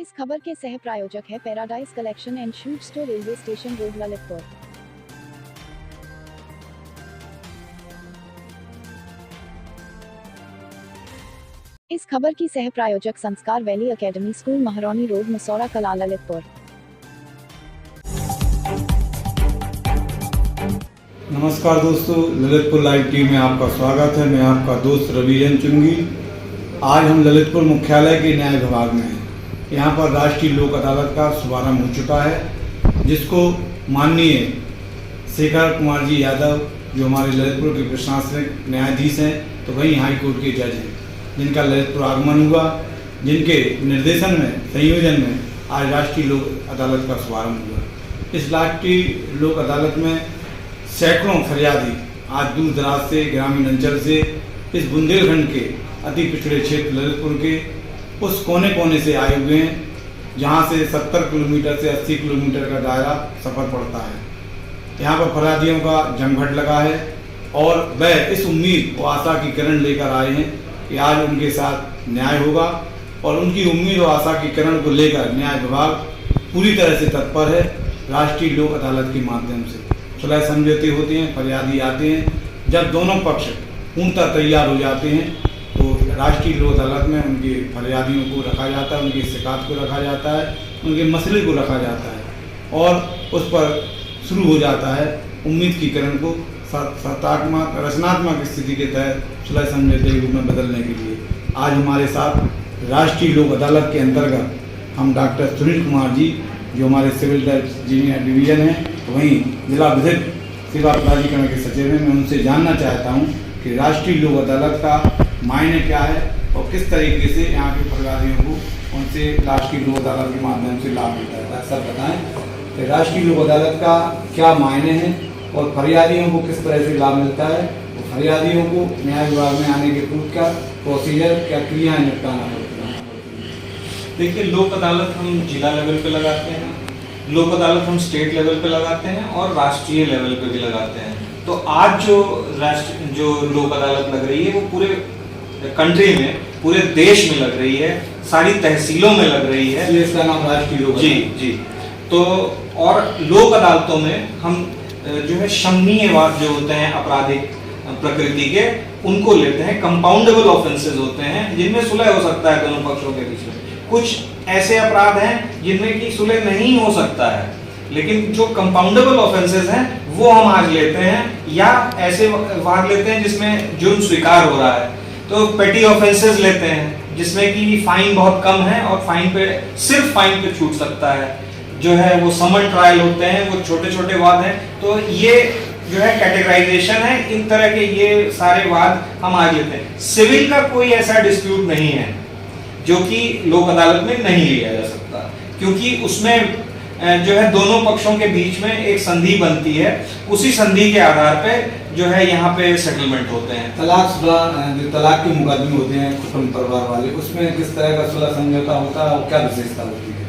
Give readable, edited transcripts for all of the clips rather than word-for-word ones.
इस खबर के सह प्रायोजक है paradise collection and shoe store, railway station road, Lalitpur. इस खबर की सह प्रायोजक Sanskar valley academy school, Mahroni road, Masaura Kala, Lalitpur. नमस्कार दोस्तों, ललितपुर लाइव टीवी में आपका स्वागत है। मैं आपका दोस्त रविजन चुंगी। आज हम ललितपुर मुख्यालय के न्याय विभाग में हैं। यहाँ पर राष्ट्रीय लोक अदालत का शुभारंभ हो चुका है, जिसको माननीय शेखर कुमार जी यादव, जो हमारे ललितपुर के प्रशासनिक न्यायाधीश हैं, तो वहीं हाई कोर्ट के जज हैं, जिनका ललितपुर आगमन हुआ, जिनके निर्देशन में, संयोजन में आज राष्ट्रीय लोक अदालत का शुभारंभ हुआ। इस राष्ट्रीय लोक अदालत में सैकड़ों फरियादी आज दूर दराज से, ग्रामीण अंचल से, इस बुंदेलखंड के अति पिछड़े क्षेत्र ललितपुर के उस कोने कोने से आए हुए हैं, जहां से 70 किलोमीटर से 80 किलोमीटर का दायरा सफ़र पड़ता है। यहाँ पर फरियादियों का जमघट लगा है और वह इस उम्मीद और आशा की किरण लेकर आए हैं कि आज उनके साथ न्याय होगा, और उनकी उम्मीद और आशा की किरण को लेकर न्याय विभाग पूरी तरह से तत्पर है। राष्ट्रीय लोक अदालत के माध्यम से सुलह समझौते होते हैं, फरियादी आते हैं, जब दोनों पक्ष पूर्णतः तैयार हो जाते हैं तो राष्ट्रीय लोक अदालत में उनके फरियादियों को रखा जाता है, उनकी शिकायत को रखा जाता है, उनके मसले को रखा जाता है और उस पर शुरू हो जाता है उम्मीद की किरण को सत्तात्मक रचनात्मक स्थिति के तहत सुलह समझौते के रूप में बदलने के लिए। आज हमारे साथ राष्ट्रीय लोक अदालत के अंतर्गत हम डॉक्टर सुनील कुमार जी, जो हमारे सिविल जज डिवीजन हैं, वहीं जिला विधिक सेवा प्राधिकरण के सचिव हैं। मैं उनसे जानना चाहता हूं कि राष्ट्रीय लोक अदालत का मायने क्या है और किस तरीके से यहाँ के फरियादियों को उनसे राष्ट्रीय लोक अदालत के माध्यम से लाभ मिलता है। सर बताएं कि राष्ट्रीय लोक अदालत का क्या मायने हैं और फरियादियों को किस तरह से लाभ मिलता है, और फरियादियों को न्याय विभाग में आने के पूर्व क्या प्रोसीजर, क्या क्रियाएं निपटाना पड़ती है। देखिए, लोक अदालत हम जिला लेवल पे लगाते हैं, लोक अदालत हम स्टेट लेवल पे लगाते हैं और राष्ट्रीय लेवल पे भी लगाते हैं। तो आज जो लोक अदालत लग रही है वो पूरे कंट्री में, पूरे देश में लग रही है, सारी तहसीलों में लग रही है। इसका नाम राष्ट्रीय लोक जी जी। तो और लोक अदालतों में हम जो है शमनीय वाद जो होते हैं आपराधिक प्रकृति के, उनको लेते हैं। कंपाउंडेबल ऑफेंसेस होते हैं जिनमें सुलह हो सकता है दोनों पक्षों के बीच में। कुछ ऐसे अपराध हैं जिनमें की सुलह नहीं हो सकता है, लेकिन जो कंपाउंडेबल ऑफेंसेस हैं वो हम आज लेते हैं, या ऐसे वाद लेते हैं जिसमें जुर्म स्वीकार हो रहा है। तो पेटी ऑफेंसेस लेते हैं जिसमें कि फाइन बहुत कम है और सिर्फ फाइन पे छूट सकता है। जो है वो समन ट्रायल होते हैं, वो छोटे छोटे वाद हैं। तो ये जो है कैटेगराइजेशन है, इन तरह के ये सारे वाद हम आज लेते हैं। सिविल का कोई ऐसा डिस्प्यूट नहीं है जो कि लोक अदालत में नहीं लिया जा सकता, क्योंकि उसमें जो है दोनों पक्षों के बीच में एक संधि बनती है, उसी संधि के आधार पे जो है यहाँ पे सेटलमेंट होते हैं। तलाक के मुकदमे होते हैं कुटुंब परिवार वाले, उसमें किस तरह का सुलह समझौता होता है और क्या विशेषता होती है?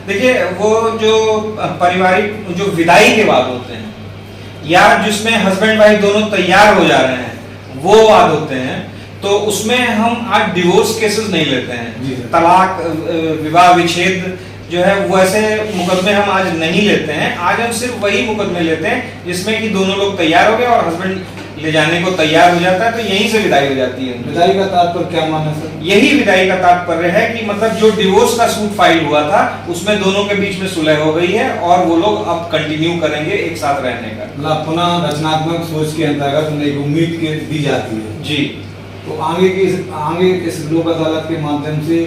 देखिए, वो जो पारिवारिक जो विदाई के वाद होते हैं, या जिसमें हस्बैंड वाइफ दोनों तैयार हो जा रहे हैं, वो वाद होते हैं। तो उसमें हम आज डिवोर्स केसेस नहीं लेते हैं। तलाक, विवाह विच्छेद जो है वो ऐसे मुकदमे हम आज नहीं लेते हैं। आज हम सिर्फ वही मुकदमे लेते हैं जिसमें कि दोनों लोग तैयार हो गए और हस्बैंड ले जाने को तैयार हो जाता है, तो यहीं से विदाई हो जाती है। विदाई का तात्पर्य क्या माना सर? यही विदाई का तात्पर्य है कि मतलब जो डिवोर्स का सूट फाइल हुआ था उसमें दोनों के बीच में सुलह हो गई है और वो लोग अब कंटिन्यू करेंगे एक साथ रहने का। मतलब पुनः रचनात्मक सोच के अंतर्गत उन्हें एक उम्मीद के दी जाती है। जी। तो आगे इस लोक अदालत के माध्यम से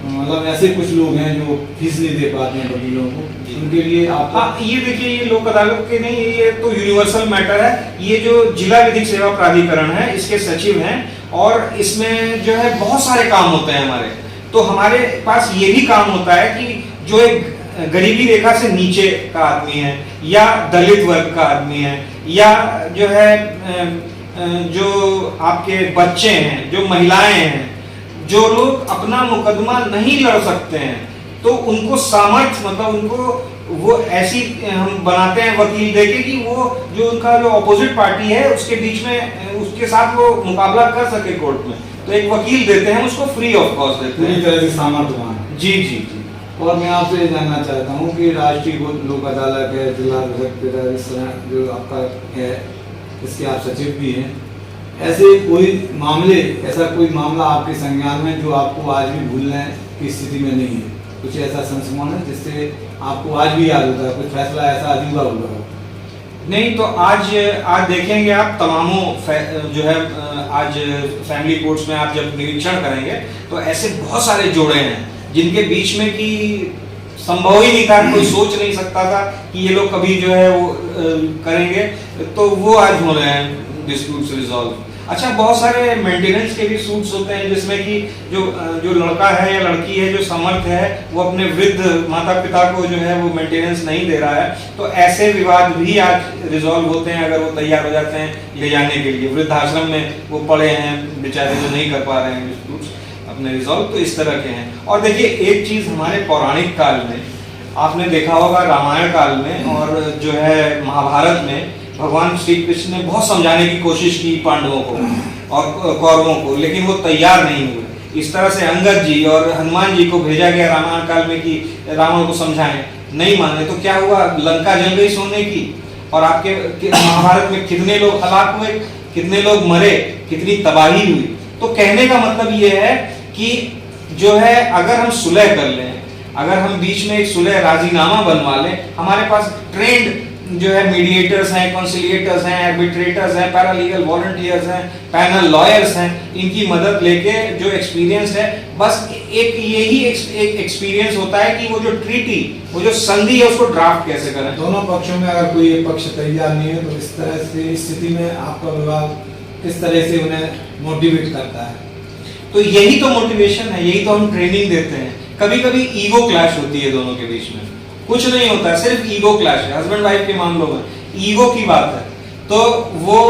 मतलब ऐसे कुछ लोग हैं जो फीस नहीं दे पाते हैं वकीलों को, उनके लिए आप ये देखिए, ये लोक अदालत के नहीं, ये तो यूनिवर्सल मैटर है। ये जो जिला विधिक सेवा प्राधिकरण है, इसके सचिव हैं और इसमें जो है बहुत सारे काम होते हैं हमारे। तो हमारे पास ये भी काम होता है कि जो एक गरीबी रेखा से नीचे का आदमी है, या दलित वर्ग का आदमी है, या जो है जो आपके बच्चे हैं, जो महिलाएं हैं, जो लोग अपना मुकदमा नहीं लड़ सकते हैं, तो उनको सामर्थ्य, मतलब उनको वो ऐसी हम बनाते हैं वकील देके कि वो जो उनका जो अपोजिट पार्टी है उसके बीच में उसके साथ वो मुकाबला कर सके कोर्ट में। तो एक वकील देते हैं, उसको फ्री ऑफ कॉस्ट देते हैं। पूरी तरह से सामर्थ्यवान। जी जी जी। और मैं आपसे ये जानना चाहता हूँ कि राष्ट्रीय लोक अदालत है, जिला इस तरह जो आपका है, इसके आप सचिव भी हैं, ऐसे ऐसा कोई मामला आपके संज्ञान में जो आपको आज भी भूलने की स्थिति में नहीं है? कुछ ऐसा संस्मरण है जिससे आपको आज भी याद होता है, कुछ फैसला ऐसा अधूरा हुआ हो? नहीं, तो आज देखेंगे आप तमामों जो है आज फैमिली कोर्ट्स में आप जब निरीक्षण करेंगे तो ऐसे बहुत सारे जोड़े हैं जिनके बीच में कि संभव ही नहीं था, कोई सोच नहीं सकता था कि ये लोग कभी जो है वो करेंगे, तो वो आज हो रहे हैं डिस्प्यूट्स रिजॉल्व। अच्छा, बहुत सारे मेंटेनेंस के भी सूट्स होते हैं जिसमें कि जो लड़का है या लड़की है जो समर्थ है वो अपने वृद्ध माता पिता को जो है वो मेंटेनेंस नहीं दे रहा है, तो ऐसे विवाद भी आज रिजॉल्व होते हैं अगर वो तैयार हो जाते हैं ले जाने के लिए। वृद्धाश्रम में वो पड़े हैं बेचारे जो नहीं कर पा रहे हैं डिस्प्यूट्स अपने रिजॉल्व, तो इस तरह के हैं। और देखिए एक चीज हमारे पौराणिक काल में आपने देखा होगा, रामायण काल में और जो है महाभारत में भगवान श्री कृष्ण ने बहुत समझाने की कोशिश की पांडवों को और कौरवों को, लेकिन वो तैयार नहीं हुए। इस तरह से अंगद जी और हनुमान जी को भेजा गया रामायण काल में कि रावण को समझाएं, नहीं माने, तो क्या हुआ, लंका जल गई सोने की। और आपके महाभारत में कितने लोग हलाक हुए, कितने लोग मरे, कितनी तबाही हुई। तो कहने का मतलब ये है कि जो है अगर हम सुलह कर लें, अगर हम बीच में एक सुलह राजीनामा बनवा लें, हमारे पास ट्रेंड जो है मीडिएटर्स हैं, कंसिलिएटर्स हैं, आर्बिट्रेटर्स हैं, पैरालीगल वॉलंटियर्स हैं, पैनल लॉयर्स हैं, इनकी मदद लेके जो एक्सपीरियंस है, बस एक यही एक एक्सपीरियंस होता है कि वो जो ट्रीटी, वो जो संधि है उसको ड्राफ्ट कैसे करें। दोनों पक्षों में अगर कोई एक पक्ष तैयार नहीं है तो इस तरह से स्थिति में आपका विभाग किस तरह से उन्हें मोटिवेट करता है? तो यही तो मोटिवेशन है, यही तो हम ट्रेनिंग देते हैं। कभी कभी ईगो क्लैश होती है दोनों के बीच में, कुछ नहीं होता है, सिर्फ ईगो क्लैश है। हस्बैंड वाइफ के मामलों में ईगो की बात है, तो वो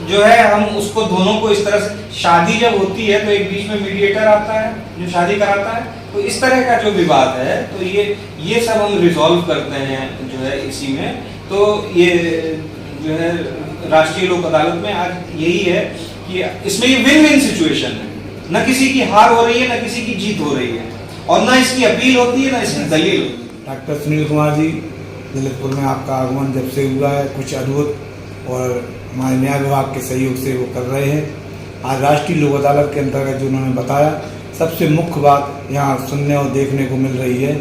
जो है हम उसको दोनों को इस तरह से, शादी जब होती है तो एक बीच में मीडिएटर आता है जो शादी कराता है, तो इस तरह का जो विवाद है तो ये सब हम रिजॉल्व करते हैं जो है इसी में। तो ये जो है राष्ट्रीय लोक अदालत में आज यही है कि इसमें ये विन विन सिचुएशन है, न किसी की हार हो रही है न किसी की जीत हो रही है, और न इसकी अपील होती है न इसकी दलील होती है। डॉक्टर सुनील कुमार जी, ललितपुर में आपका आगमन जब से हुआ है कुछ अद्भुत और हमारे न्याय विभाग के सहयोग से वो कर रहे हैं। आज राष्ट्रीय लोक अदालत के अंतर्गत जो उन्होंने बताया, सबसे मुख्य बात यहाँ सुनने और देखने को मिल रही है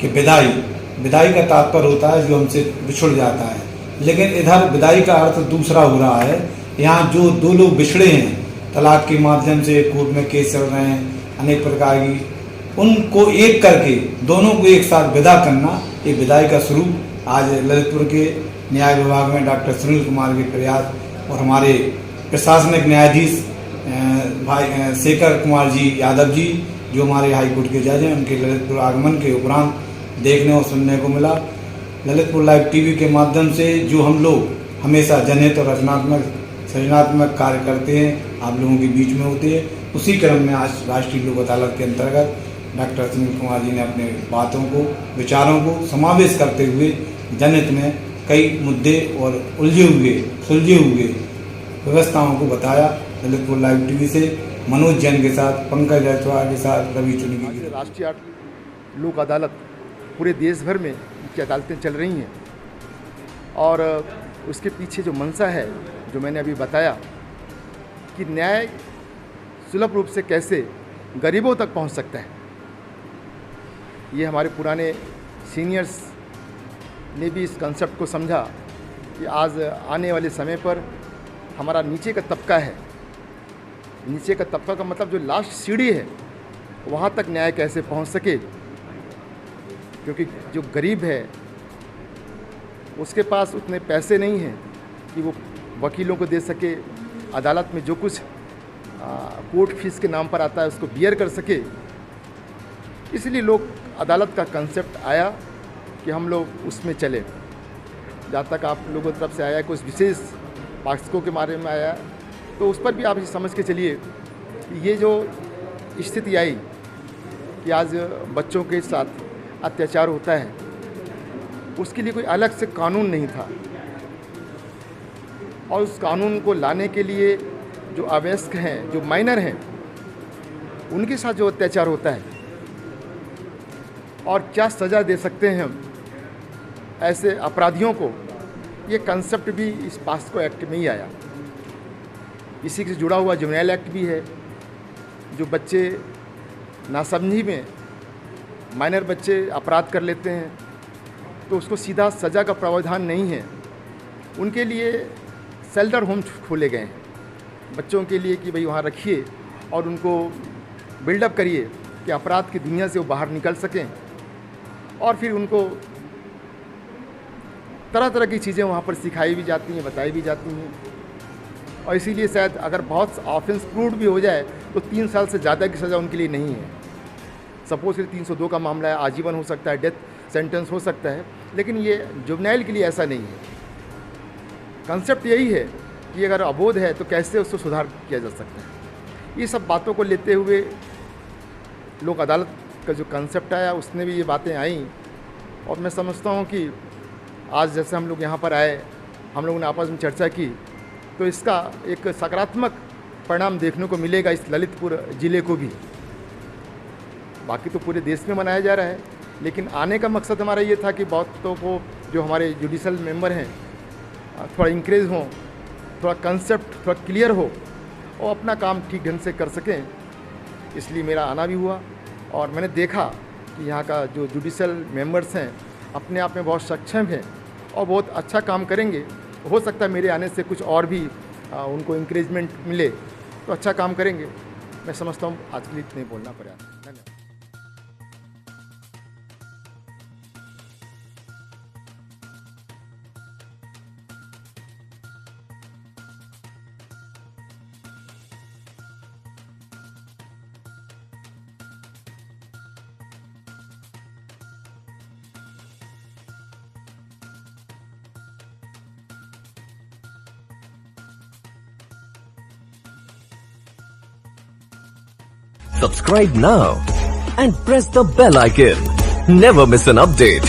कि विदाई का तात्पर्य होता है जो हमसे बिछुड़ जाता है, लेकिन इधर विदाई का अर्थ दूसरा हो रहा है। यहाँ जो दो लोग बिछड़े हैं, तलाक के माध्यम से कोर्ट में केस चल रहे हैं अनेक प्रकार की, उनको एक करके दोनों को एक साथ विदा करना, ये विदाई का स्वरूप आज ललितपुर के न्याय विभाग में डॉक्टर सुनील कुमार के प्रयास और हमारे प्रशासनिक न्यायाधीश भाई शेखर कुमार जी यादव जी जो हमारे हाई कोर्ट के जज हैं, उनके ललितपुर आगमन के उपरांत देखने और सुनने को मिला। ललितपुर लाइव टीवी के माध्यम से जो हम लोग हमेशा जनहित और सृजनात्मक कार्य करते हैं, आप लोगों के बीच में होते हैं, उसी क्रम में आज राष्ट्रीय लोक अदालत के अंतर्गत डॉक्टर सुनील कुमार जी ने अपने बातों को, विचारों को समावेश करते हुए जनहित में कई मुद्दे और सुलझे हुए व्यवस्थाओं को बताया। ललितपुर लाइव टीवी से मनोज जैन के साथ, पंकज जायसवाल के साथ रवि चुनगी। राष्ट्रीय लोक अदालत पूरे देश भर में की अदालतें चल रही हैं, और उसके पीछे जो मंशा है, जो मैंने अभी बताया कि न्याय सुलभ रूप से कैसे गरीबों तक पहुंच सकता है, ये हमारे पुराने सीनियर्स ने भी इस कंसेप्ट को समझा कि आज आने वाले समय पर हमारा नीचे का तबका है, नीचे का तबका का मतलब जो लास्ट सीढ़ी है, वहाँ तक न्याय कैसे पहुँच सके, क्योंकि जो गरीब है उसके पास उतने पैसे नहीं हैं कि वो वकीलों को दे सके, अदालत में जो कुछ कोर्ट फीस के नाम पर आता है उसको बियर कर सके। इसलिए लोक अदालत का कंसेप्ट आया कि हम लोग उसमें चले। जहाँ तक आप लोगों की तरफ से आया कुछ विशेष पाठकों के बारे में आया, तो उस पर भी आप ये समझ के चलिए ये जो स्थिति आई कि आज बच्चों के साथ अत्याचार होता है, उसके लिए कोई अलग से कानून नहीं था, और उस कानून को लाने के लिए जो अवयस्क हैं, जो माइनर हैं, उनके साथ जो अत्याचार होता है, और क्या सज़ा दे सकते हैं हम ऐसे अपराधियों को, ये कंसेप्ट भी इस पास्को एक्ट में ही आया। इसी से जुड़ा हुआ जुवेनाइल एक्ट भी है, जो बच्चे नासमझी में माइनर बच्चे अपराध कर लेते हैं तो उसको सीधा सज़ा का प्रावधान नहीं है, उनके लिए शेल्टर होम खोले गए हैं बच्चों के लिए कि भाई वहाँ रखिए और उनको बिल्डअप करिए कि अपराध की दुनिया से वो बाहर निकल सकें, और फिर उनको तरह तरह की चीज़ें वहाँ पर सिखाई भी जाती हैं, बताई भी जाती हैं। और इसीलिए शायद अगर बहुत ऑफेंस प्रूव भी हो जाए तो 3 साल से ज़्यादा की सज़ा उनके लिए नहीं है। सपोज कि 302 का मामला है, आजीवन हो सकता है, डेथ सेंटेंस हो सकता है, लेकिन ये जुवेनाइल के लिए ऐसा नहीं है। कंसेप्ट यही है कि अगर अबोध है तो कैसे उसको सुधार किया जा सकता है। ये सब बातों को लेते हुए लोक अदालत का जो कंसेप्ट आया उसमें भी ये बातें आईं, और मैं समझता हूँ कि आज जैसे हम लोग यहाँ पर आए, हम लोगों ने आपस में चर्चा की, तो इसका एक सकारात्मक परिणाम देखने को मिलेगा इस ललितपुर ज़िले को भी। बाकी तो पूरे देश में मनाया जा रहा है, लेकिन आने का मकसद हमारा ये था कि बहुतों को, जो हमारे जुडिशल मेंबर हैं, थोड़ा इंक्रेज हों, थोड़ा कंसेप्ट थोड़ा क्लियर हो और अपना काम ठीक ढंग से कर सकें। इसलिए मेरा आना भी हुआ और मैंने देखा कि यहाँ का जो जुडिशल मेंबर्स हैं अपने आप में बहुत सक्षम हैं और बहुत अच्छा काम करेंगे। हो सकता है मेरे आने से कुछ और भी उनको इंकरेजमेंट मिले तो अच्छा काम करेंगे। मैं समझता हूँ आज के लिए इतने बोलना पड़ा। धन्यवाद। Subscribe now and press the bell icon. Never miss an update.